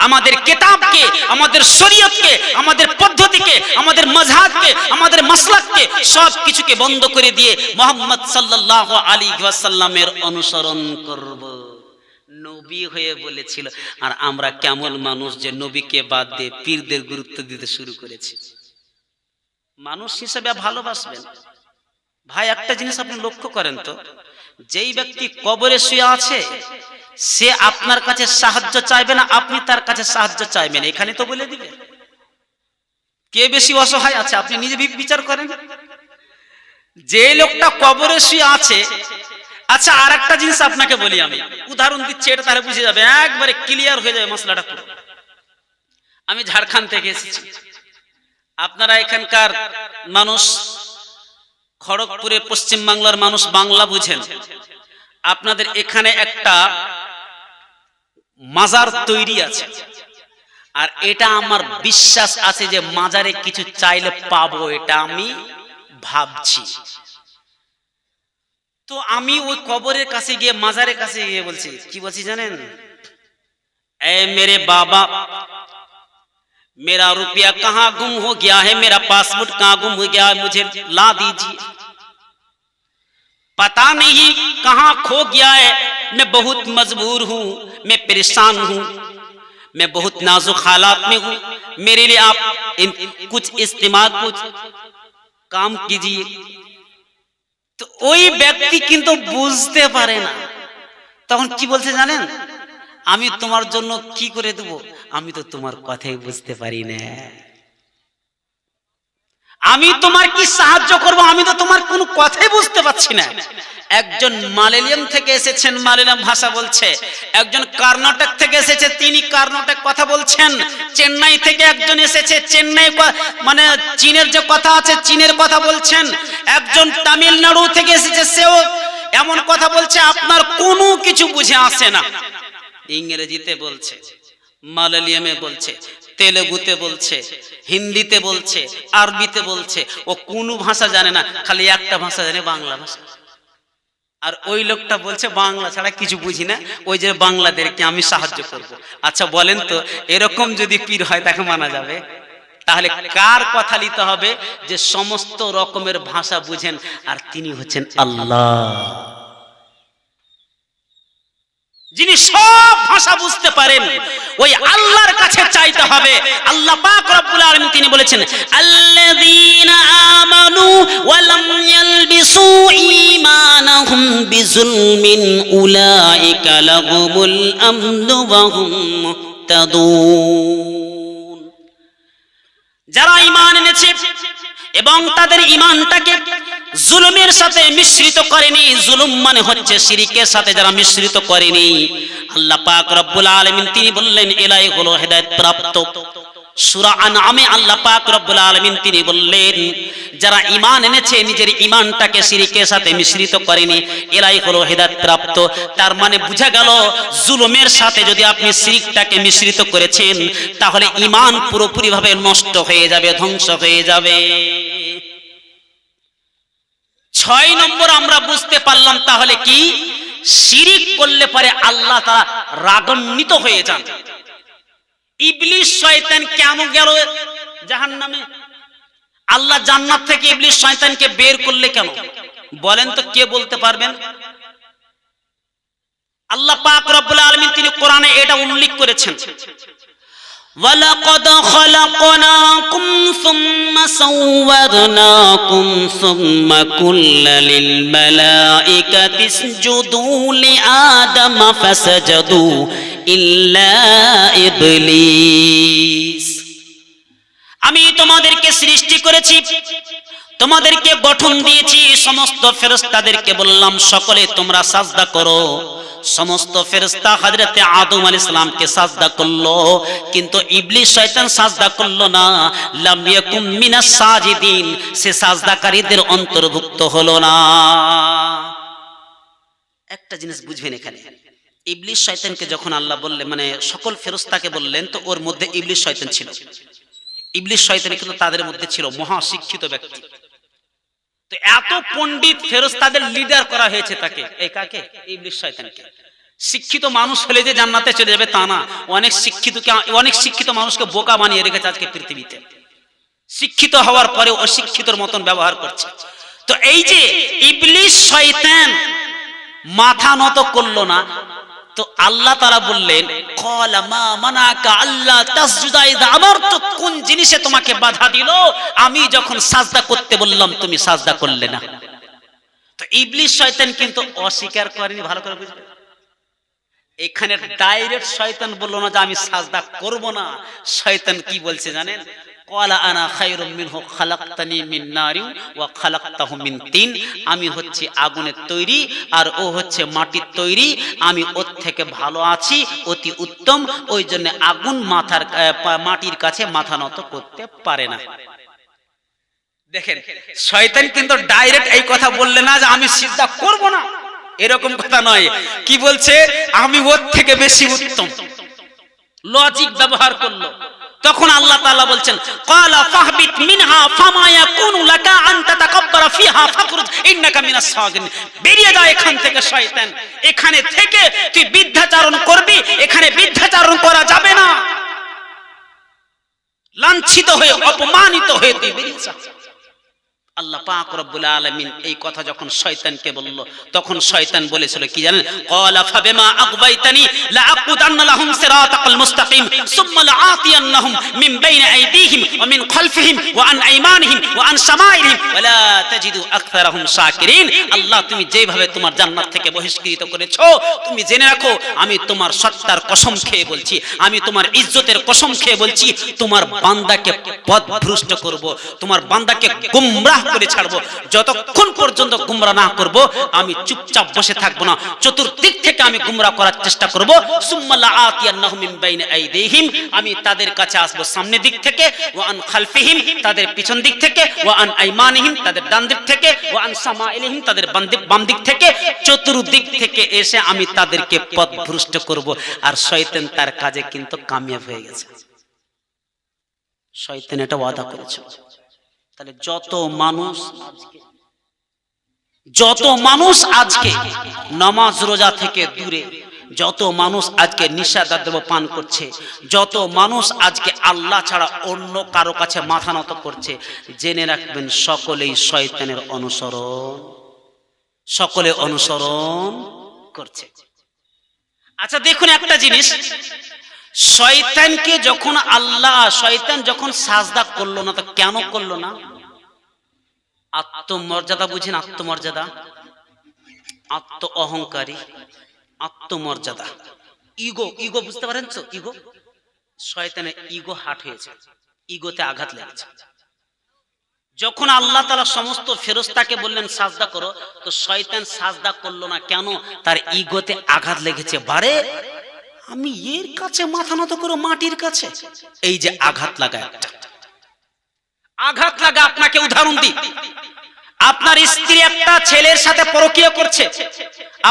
আমাদের কিতাবকে, আমাদের শরীয়তকে, আমাদের পদ্ধতিকে, আমাদের মাযহাবকে, আমাদের মাসলাককে সব কিছুকে বন্ধ করে দিয়ে মুহাম্মদ সাল্লাল্লাহু আলাইহি ওয়াসাল্লামের অনুসরণ করব। নবী হয়ে বলেছিল। আর আমরা কেমন মানুষ যে নবীকে বাদ দিয়ে পীরদের গুরুত্ব দিতে শুরু করেছি। মানুষ হিসেবে ভালোবাসবেন ভাই, একটা জিনিস আপনি লক্ষ্য করেন তো, যেই ব্যক্তি কবরে শুয়ে আছে সে আপনার কাছে সাহায্য চাইবে না, আপনি তার কাছে সাহায্য চাইবেন, এখানে তো বলে দিবে। কে বেশি অসহায় আছে আপনি নিজে বিচার করেন। যে লোকটা কবরে শুয়ে আছে, আচ্ছা আর একটা জিনিস আপনাকে বলি, আমি উদাহরণ দিচ্ছি, এটা তাহলে বুঝে যাবে, একবারে ক্লিয়ার হয়ে যাবে মশলাটা পুরো। আমি ঝাড়খণ্ড থেকে এসেছি, আপনারা এখানকার মানুষ, খড়গপুরের পশ্চিম বাংলার মানুষ বাংলা বুঝেন। আপনাদের এখানে একটা মাজার তৈরি আছে, আর এটা আমার বিশ্বাস আছে যে মাজারে কিছু চাইলে পাবো, এটা আমি ভাবছি। তো আমি ওই কবরের কাছে গিয়ে, মাজারের কাছে গিয়ে বলছি, কি বলছি জানেন? এ মেরে বাবা, मेरा रुपया कहाँ गुम हो गया है, मेरा पासपोर्ट कहाँ गुम हो गया है, मुझे ला दीजिए। पता नहीं कहाँ खो गया है, मैं बहुत मजबूर हूँ, मैं परेशान हूँ, मैं बहुत नाजुक हालात में हूँ, मेरे लिए आप कुछ इस्तेमाल, कुछ काम कीजिए। तो ওই ব্যক্তি কিন্তু বুঝতে পারে না, তখন কি বলছে জানেন? আমি তোমার জন্য কি করে দেব, আমি তো তোমার কথাই বুঝতে পারি না, আমি তোমার কি সাহায্য করব, আমি তো তোমার কোনো কথাই বুঝতে পারছি না। একজন মালয়েশিয়াম থেকে এসেছেন, মালয়ালম ভাষা বলছে। একজন কর্ণাটক থেকে এসেছে, তিনি কর্ণাটক কথা বলছেন। চেন্নাই থেকে একজন এসেছে, চেন্নাই মানে চীনের যে কথা আছে চীনের কথা বলছেন। একজন তামিলনাড়ু থেকে এসেছে, সেও এমন কথা বলছে আপনার কোনো কিছু বুঝে আসে না। ইংরেজিতে বলছে, মালয়ালমে বলছে, তেলেগুতে বলছে, হিন্দিতে বলছে, আরবিতে বলছে, ও কোনো ভাষা জানে না, খালি একটা ভাষা জানে, বাংলা ভাষা। আর ওই লোকটা বলছে বাংলা ছাড়া কিছু বুঝি না, ওই যে বাংলাদেরকে আমি সাহায্য করব। আচ্ছা বলেন তো, এরকম যদি পীর হয় তাকে মানা যাবে? তাহলে কার কথা নিতে হবে যে সমস্ত রকমের ভাষা বুঝেন, আর তিনি হচ্ছেন আল্লাহ, যিনি সব ভাষা বুঝতে পারেন। ওই আল্লাহর কাছে চাইতে হবে। আল্লাহ পাক রব্বুল আলামিন তিনি বলেছেন, আল্লাযীনা আমানু ওয়া লাম ইয়ালবিসু ঈমানাহুম বিযুলমিন উলাইকা লাহুমুল আমনু ওয়া হুম মুহতাদুন। যারা ঈমান এনেছে এবং তাদের ঈমানটাকে জুলুমের সাথে মিশ্রিত করেনি, জুলুম মানে হচ্ছে শিরকের সাথে যারা মিশ্রিত করেনি, আল্লাহ পাক রব্বুল আলামিন তিনি বললেন এলাই হলো হেদায়েত প্রাপ্ত। সূরা আনআমে আল্লাহ পাক রব্বুল আলামিন তিনি বললেন যারা ঈমান এনেছে, নিজের ঈমানটাকে শিরকের সাথে মিশ্রিত করেনি, এলাই হলো হেদায়েত প্রাপ্ত। তার মানে বোঝা গেল, জুলুমের সাথে যদি আপনি শিরকটাকে মিশ্রিত করেছেন তাহলে ঈমান পুরোপুরিভাবে নষ্ট হয়ে যাবে, ধ্বংস হয়ে যাবে। 6 নম্বর আমরা বুঝতে পারলাম তাহলে কি, শিরিক করলে পরে আল্লাহ তাআলা রাগান্বিত হয়ে যান। ইবলিস শয়তান কেন গেল জাহান্নামে? আল্লাহ জান্নাত থেকে ইবলিস শয়তানকে বের করলে কেন বলেন তো, কে বলতে পারবেন? আল্লাহ পাক রব্বুল আলামিন তিনি কোরআনে এটা উল্লেখ করেছেন, ওয়ালাকাদ খালাকনাকুম সুম্মা সাওয়ারনাকুম সুম্মা কুল্লা লিল মালাইকাতি ইসজুদু লিআদাম ফাসাজাদু ইল্লা ইবলিস। আমি তোমাদেরকে সৃষ্টি করেছি, তোমাদেরকে গঠন দিয়েছি, সমস্ত ফেরেশতাদেরকে বললাম সকলে তোমরা সাজদা করো। সমস্ত ফেরেশতা হযরতে আদম আলাইহিস সালামকে সাজদা করলো, কিন্তু ইবলিস শয়তান সাজদা করলো না। লাম ইয়াকুম মিনাস সাজিদিন, সে সাজদাকারীদের অন্তর্ভুক্ত হলো না। একটা জিনিস বুঝবেন এখানে, ইবলিস শয়তানকে যখন আল্লাহ বললেন, মানে সকল ফেরেশতাকে বললেন, তো ওর মধ্যে ইবলিস শয়তান ছিল। ইবলিস শয়তান কিন্তু তাদের মধ্যে ছিল মহা শিক্ষিত ব্যক্তি। তো এত পণ্ডিত ফেরেশতাদের লিডার করা হয়েছে তাকে, এই কাকে? ইবলিস শয়তানকে। শিক্ষিত মানুষ হলে যে জান্নাতে চলে যাবে তা না, অনেক শিক্ষিত মানুষকে বোকা বানিয়ে রেখেছে আজকে পৃথিবীতে। শিক্ষিত হওয়ার পরে অশিক্ষিতর মতন ব্যবহার করছে। তো এই যে ইবলিস শয়তান মাথা নত করলো না, তো আল্লাহ তাআলা বললেন ক্বালা মা মানাকা আল্লা তাসজুদা ইযা আমারতু, কোন জিনিসে তোমাকে বাধা দিল? আমি যখন সাজদা করতে বললাম তুমি সাজদা করলে না। তো ইবলিস শয়তান কিন্তু অস্বীকার করেনি। ভালো করে বুঝবেন, এখানে ডাইরেক্ট শয়তান বলল না যে আমি সাজদা করব না। শয়তান কি বলছে জানেন? ক্বালা আনা খায়রুম মিনহু খালাকতানি মিন নারিন ওয়া খালাকতাহু মিন তিন, আমি হচ্ছে আগুনের তৈরি আর ও হচ্ছে মাটির তৈরি, আমি ওর থেকে ভালো আছি, অতি উত্তম। ওই জন্য আগুন মাটির কাছে মাথা নত করতে পারে না। দেখেন, শয়তান কিন্তু ডাইরেক্ট এই কথা বললে না যে আমি সিজদা করব না, এরকম কথা নয়। কি বলছে? আমি ওর থেকে বেশি উত্তম। লজিক ব্যবহার করলো। তখন আল্লাহ তাআলা বলছেন ক্বালা ফাহবিত মিনহা ফামা ইয়াকুনু লাকা আন তাতাকাব্বারা ফিহা ফাখরুজ ইন্নাকা মিনাস সাগিরিন। বেরিয়ে যা এখান থেকে শয়তান, এখানে থেকে তুই বিদ্যাচারণ করবি, এখানে বিদ্যাচারণ করা যাবে না। লাঞ্ছিত হয়ে অপমানিত হয়ে তুই বেরিয়ে যা। আল্লাহ পাক রব্বুল আলামিন এই কথা যখন শয়তানকে বলল, তখন শয়তান বলেছিল কি জানেন? ক্বালা ফাবিমা আগবাইতানি লা আকুদান্না লাহুম সিরাতাকাল মুস্তাকিম সুম্মা লাআতিয়ান্নাহুম মিন বাইনি আইদিহিম ওয়া মিন খালফিহিম ওয়া আন আইমানিহিম ওয়া আন শামাইলিহিম ওয়া লা তাজিদু আকসারাহুম শাকিরিন। আল্লাহ, তুমি যেভাবে তোমার জান্নাত থেকে বহিষ্কৃত করেছো, তুমি জেনে রাখো আমি তোমার সত্তার কসম খেয়ে বলছি, আমি তোমার ইজ্জতের কসম খেয়ে বলছি, তোমার বান্দাকে পথভ্রষ্ট করব, তোমার বান্দাকে গুমরাহ করে ছাড়বো। যতক্ষণ পর্যন্ত গুমরা না করব আমি চুপচাপ বসে থাকবো না, চতুর্দিক থেকে আমি গুমরা করার চেষ্টা করব। সুম্মা লাআতিয়ান্নাহুম মিন বাইনি আইদিহিম, আমি তাদের কাছে আসবো সামনের দিক থেকে, ওয়া আন খালফিহিম, তাদের পিছন দিক থেকে, ওয়া আন আইমানিহিম, তাদের ডান দিক থেকে, ওয়া আন শামাইলিহিম, তাদের বাম দিক থেকে, চতুর্দিক থেকে এসে আমি তাদেরকে পথভ্রষ্ট করব। আর শয়তান তার কাজে কিন্তু কামিয়াব হয়ে গেছে। শয়তান এটা ওয়াদা করেছে। তাহলে যত মানুষ আজকে নামাজ রোজা থেকে দূরে, যত মানুষ আজকে নিষেধাজ্ঞা পান করছে, যত মানুষ আজকে আল্লাহ ছাড়া অন্য কারো কাছে মাথা নত করছে, জেনে রাখবেন সকলেই শয়তানের অনুসরণ, সকলে অনুসরণ করছে। আচ্ছা দেখুন একটা জিনিস, শয়তানকে যখন শয়তান যখন সাজদা করলো না, তো কেন করলো না? আত্মমর্যাদা বুঝেন? আত্মমর্যাদা, আত্ম অহংকারী, আত্মমর্যাদা, ইগো বুঝতে পারেন তো? ইগো, শয়তানের ইগো হার্ট হয়েছে, ইগোতে আঘাত লেগেছে। যখন আল্লাহ তাআলা সমস্ত ফেরেশতাকে বললেন সাজদা করো, তো শয়তান সাজদা করলো না কেন? তার ইগোতে আঘাত লেগেছে। বারে আমি এর কাছে মাথা নত করো, মাটির কাছে। এই যে আঘাত লাগা, একটা আঘাত লাগা। আপনাকে উদাহরণ দিই, আপনার স্ত্রী একটা ছেলের সাথে পরকীয়া করছে,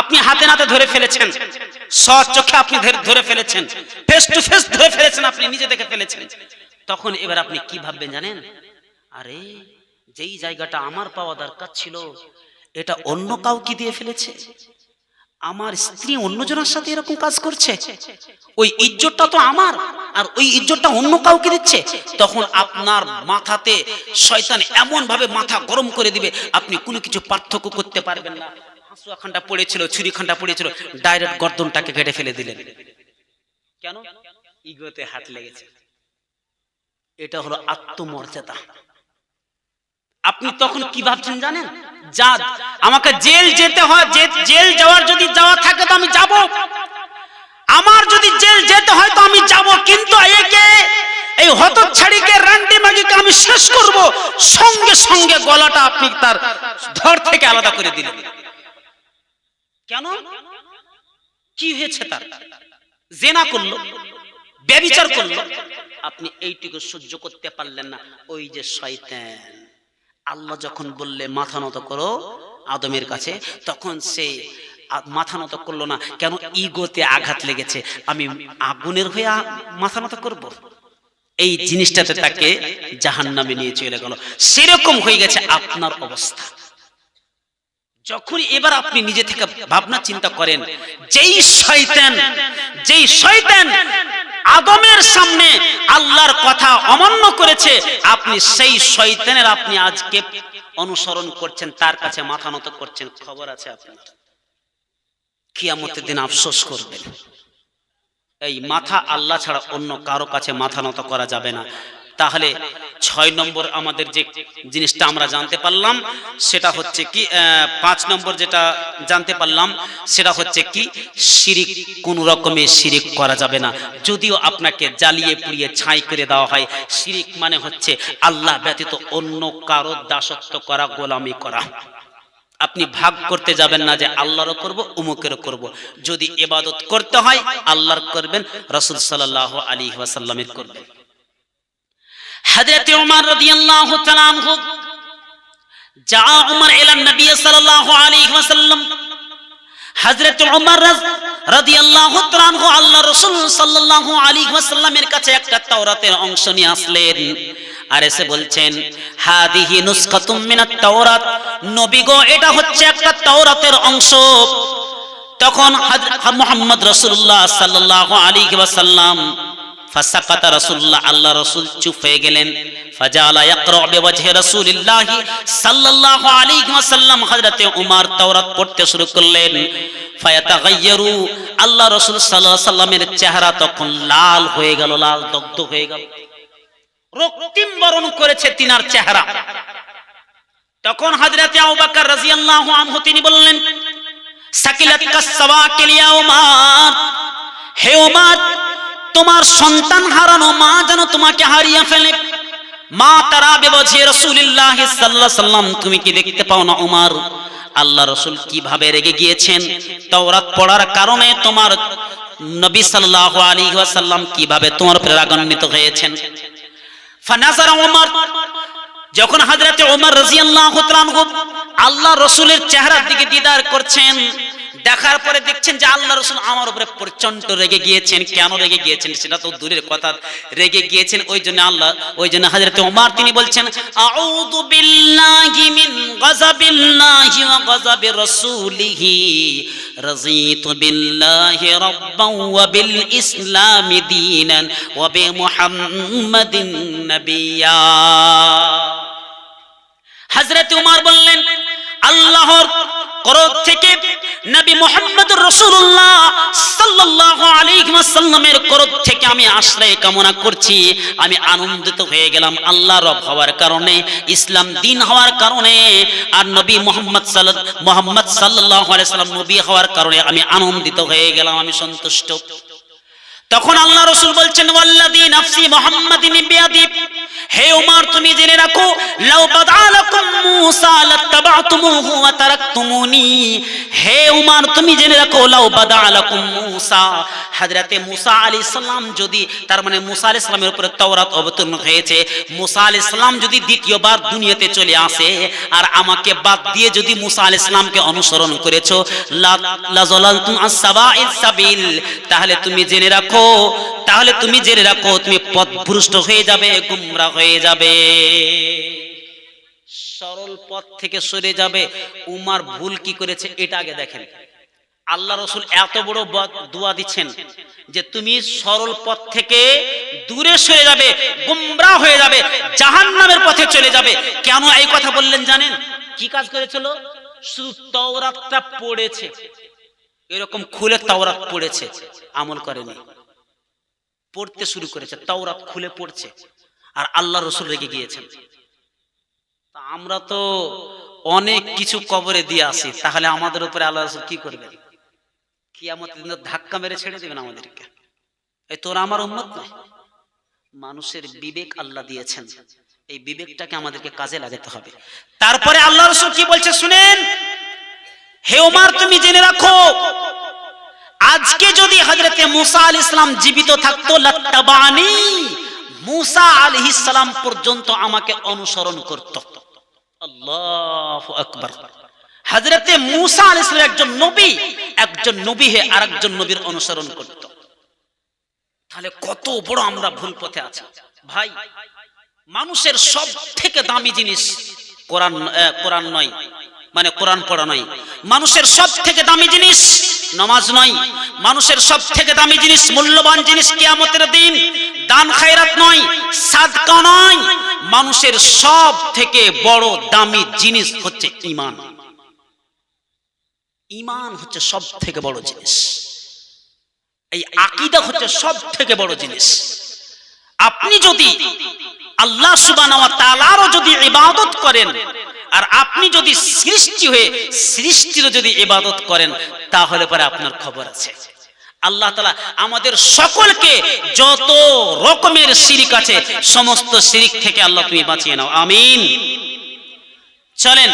আপনি হাতে নাতে ধরে ফেলেছেন, সচক্ষে আপনি ধরে ফেলেছেন, ফেস টু ফেস ধরে ফেলেছেন, আপনি নিজে দেখে ফেলেছেন। তখন এবার আপনি কি ভাববেন জানেন? আরে যেই জায়গাটা আমার পাওয়া দরকার ছিল, এটা অন্য কাউকে দিয়ে ফেলেছে, আমার স্ত্রী অন্যজনের সাথে এরকম কাজ করছে, ওই ইজ্জতটা তো আমার আর ওই ইজ্জতটা অন্য কাউকে দিচ্ছে, তখন আপনার মাথাতে শয়তান এমন ভাবে মাথা গরম করে দিবে আপনি কোনো কিছু পার্থক্য করতে পারবেন না। হাসুয়াখানটা পড়েছিল, ছুরিখানটা পড়েছিল, ডাইরেক্ট গর্দনটাকে কেটে ফেলে দিলেন। কেন? ইগোতে হাত লেগেছে। এটা হলো আত্মমর্যাদা। আপনি তখন কি ভাবছেন জানেন? যা আমাকে জেল যেতে হয়, জেল যাওয়ার যদি যাওয়া থাকে তো আমি যাব, আমার যদি জেল যেতে হয় তো আমি যাব, কিন্তু একে এই হতচ্ছাড়িকে রান্ডি মাগিকে আমি শেষ করব। সঙ্গে সঙ্গে গলাটা আপনি তার ধর থেকে আলাদা করে দিলেন। কেন? কি হয়েছে? তার জেনা করলো, ব্যভিচার করলো, আপনি এইটুকু সহ্য করতে পারলেন না। ওই যে শয়তান, আল্লাহ যখন বললে মাথা নত করো আদমের কাছে, তখন সে মাথা নত করলো না। কেন? ইগোতে আঘাত লেগেছে, আমি আগুনের হয়ে মাথা নত করব। এই জিনিসটাতে তাকে জাহান্নামে নিয়ে চলে গেল। সেরকম হয়ে গেছে আপনার অবস্থা। যখন এবার আপনি নিজে থেকে ভাবনা চিন্তা করেন, যেই শয়তান আদমের সামনে আল্লাহর কথা অমান্য করেছে, আপনি সেই শয়তানের আপনি আজকে অনুসরণ করছেন, তার কাছে মাথা নত করছেন, খবর আছে আপনার। কিয়ামতের দিন আফসোস করবেন। এই মাথা আল্লাহ ছাড়া অন্য কারো কাছে মাথা নত করা যাবে না। তাহলে 6 নম্বর আমাদের যে জিনিসটা আমরা জানতে পারলাম সেটা হচ্ছে কি, 5 নম্বর যেটা জানতে পারলাম সেটা হচ্ছে কি, শিরিক। কোন রকমের শিরিক করা যাবে না, যদিও আপনাকে জ্বালিয়ে পুড়িয়ে ছাই করে দেওয়া হয়। শিরিক মানে হচ্ছে আল্লাহ ব্যতীত অন্য কারো দাসত্ব করা, গোলামি করা। আপনি ভাগ করতে যাবেন না যে আল্লাহরও করব উমুকেরও করব। যদি ইবাদত করতে হয় আল্লাহর করবেন, রাসূল সাল্লাল্লাহু আলাইহি ওয়াসাল্লামের করবেন। হযরত ওমর রাদিয়াল্লাহু তাআলা আনহু যা ওমর ইলা নবী সাল্লাল্লাহু আলাইহি ওয়াসাল্লাম, হযরত ওমর রাদিয়াল্লাহু তাআলা আনহু আল্লাহ রাসূল সাল্লাল্লাহু আলাইহি ওয়াসাল্লামের কাছে একটা তাওরাতের অংশ নিয়ে আসলেন, আর এসে বলছেন হাদিহি নুসখাতুম মিনাত তাওরাত, নবী গো এটা হচ্ছে একটা তাওরাতের অংশ। তখন হযরত মুহাম্মদ রাসূলুল্লাহ সাল্লাল্লাহু আলাইহি ওয়াসাল্লাম ফাসাকাতা রাসূলুল্লাহ, আল্লাহ রাসূল চুপ হয়ে গেলেন। ফাজালা ইয়াকরা বিওয়াজহি রাসূলিল্লাহ সাল্লাল্লাহু আলাইহি ওয়াসাল্লাম, হযরত ওমর তাওরাত পড়তে শুরু করলেন। ফায়াতাগায়্যারু, আল্লাহ রাসূল সাল্লাল্লাহু আলাইহি ওয়াসাল্লামের চেহারা তখন লাল হয়ে গেল, লাল দগ্ধ হয়ে গেল, রক্তিম বরণ করেছে তিনার চেহারা। তখন হযরত আবু বকর রাদিয়াল্লাহু আনহু তিনি বললেন সাকিলাতকা সাওয়াকিল ইয়া ওমর, হে ওমর তোমার সন্তান হারানো মা যেন তোমাকে হারিয়ে ফেলে। মা তারা বিওয়াজহি রাসূলুল্লাহ সাল্লাল্লাহু আলাইহি ওয়াসাল্লাম, তুমি কি দেখতে পাও না ওমর আল্লাহ রাসূল কিভাবে রেগে গিয়েছেন তাওরাত পড়ার কারণে, তোমার নবী সাল্লাল্লাহু আলাইহি ওয়াসাল্লাম কিভাবে তোমার উপরে রাগান্বিত হয়েছেন। ফানাজারা ওমর, যখন হযরত ওমর রাদিয়াল্লাহু তাআলা আনহু আল্লাহ রাসূলের চেহারার দিকে দিদার করছেন, দেখার পরে দেখছেন যে আল্লাহ রাসূল আমার উপরে প্রচন্ড রেগে গিয়েছেন। কেন রেগে গিয়েছেন সেটা তো দূরের কথা, রেগে গিয়েছেন ওই জন্য হযরত ওমর তিনি বলছেন আউযু বিল্লাহি মিন গাযাবিল্লাহি ওয়া গাযাবি রাসূলিহি, রাযীতু বিল্লাহি রাব্বান ওয়া বিল ইসলামি দীনান ওয়া বি মুহাম্মাদিন নাবিয়্যা। হযরত ওমর বললেন আল্লাহর ক্রোধ থেকে, নবী মুহাম্মদুর রাসূলুল্লাহ সাল্লাল্লাহু আলাইহি ওয়াসাল্লামের ক্রোধ থেকে আমি আশ্রয় কামনা করছি। আমি আনন্দিত হয়ে গেলাম আল্লাহর রব হওয়ার কারণে, ইসলাম দ্বীন হওয়ার কারণে, আর নবী মুহাম্মদ সাল্লাল্লাহু আলাইহি ওয়াসাল্লাম নবী হওয়ার কারণে আমি আনন্দিত হয়ে গেলাম, আমি সন্তুষ্ট। তখন আল্লাহ রাসূল বলছেন ওয়াল্লাযী নাফসি মুহাম্মাদিন বিয়াদি, হে ওমর তুমি জেনে রাখো লাউ বাদালাকুম মূসা লাত্তাবাতুমুহু ওয়া তারাকতুমুনি, হে ওমর তুমি জেনে রাখো লাউ বাদালাকুম মূসা, হযরতে মূসা আলাইহিস সালাম যদি, তার মানে মূসা আলাইহিস সালামের উপরে তাওরাত অবতীর্ণ হয়েছে, মূসা আলাইহিস সালাম যদি দ্বিতীয়বার দুনিয়াতে চলে আসে আর আমাকে বাদ দিয়ে যদি মূসা আলাইহিস সালামকে অনুসরণ করেছো লা যালালতুম আস-সাবাইস সাবিল, তাহলে তুমি জেনে রাখো তুমি পথভ্রষ্ট হয়ে যাবে, গুমরা হয়ে যাবে, সরল পথ থেকে সরে যাবে। উমর ভুল কি করেছে এটা আগে দেখেন। আল্লাহ রসুল এত বড় দোয়া দিচ্ছেন যে তুমি সরল পথ থেকে দূরে সরে যাবে, গোমরাহ হয়ে যাবে, জাহান্নামের পথে চলে যাবে। কেন এই কথা বললেন জানেন? কি কাজ করেছিল? শুধু তাওরাতটা পড়েছে, এরকম খুলে তাওরাত পড়েছে, আমল করেনি। পড়তে শুরু করেছে, তাওরাত খুলে পড়ছে, আর আল্লাহ রসুল রেগে গিয়েছেন। তা আমরা তো অনেক কিছু কবরে দিয়ে আসি, তাহলে আমাদের উপরে আল্লাহ রসুল কি করবেন? কিয়ামতের দিনে ধাক্কা মেরে ছেড়ে দেবেন আমাদেরকে। এই তোরা আমার উম্মত নয়। মানুষের বিবেক আল্লাহ দিয়েছেন, এই বিবেকটাকে আমাদেরকে কাজে লাগাতে হবে। তারপরে আল্লাহ রাসূল কি বলছে শুনেন, হে ওমর তুমি জেনে রাখো, আজকে যদি হযরতে মুসা আলাইহিস সালাম জীবিত থাকতো, লাত্তাবানি, মুসা আলাইহিস সালাম পর্যন্ত আমাকে অনুসরণ করত। আল্লাহু আকবার। হযরতে মুসা আলাইহিস সালাম একজন নবী হয়ে আরেকজন নবীর অনুসরণ করত। তাহলে কত বড় আমরা ভুল পথে আছি ভাই। মানুষের সব থেকে দামি জিনিস কোরআন নয়, মানে কোরআন পড়া নয়। মানুষের সব থেকে দামি জিনিস নামাজ নয়। মানুষের সব থেকে দামি জিনিস, মূল্যবান জিনিস কিয়ামতের দিন দান খায়রাত নয়, সাদকা নয়। মানুষের সব থেকে বড় দামি জিনিস হচ্ছে ঈমান। ঈমান হচ্ছে সব থেকে বড় জিনিস। এই আকীদা হচ্ছে সব থেকে বড় জিনিস। আপনি যদি আল্লাহ সুবহানাহু ওয়া তাআলারও যদি ইবাদত করেন, আর আপনি যদি সৃষ্টি হয়ে সৃষ্টিরও যদি ইবাদত করেন, তাহলে পরে আপনার খবর আছে। আল্লাহ তাআলা আমাদের সকলকে যত রকমের শিরক আছে, সমস্ত শিরক থেকে আল্লাহ তুমি বাঁচিয়ে নাও, আমিন। চলেন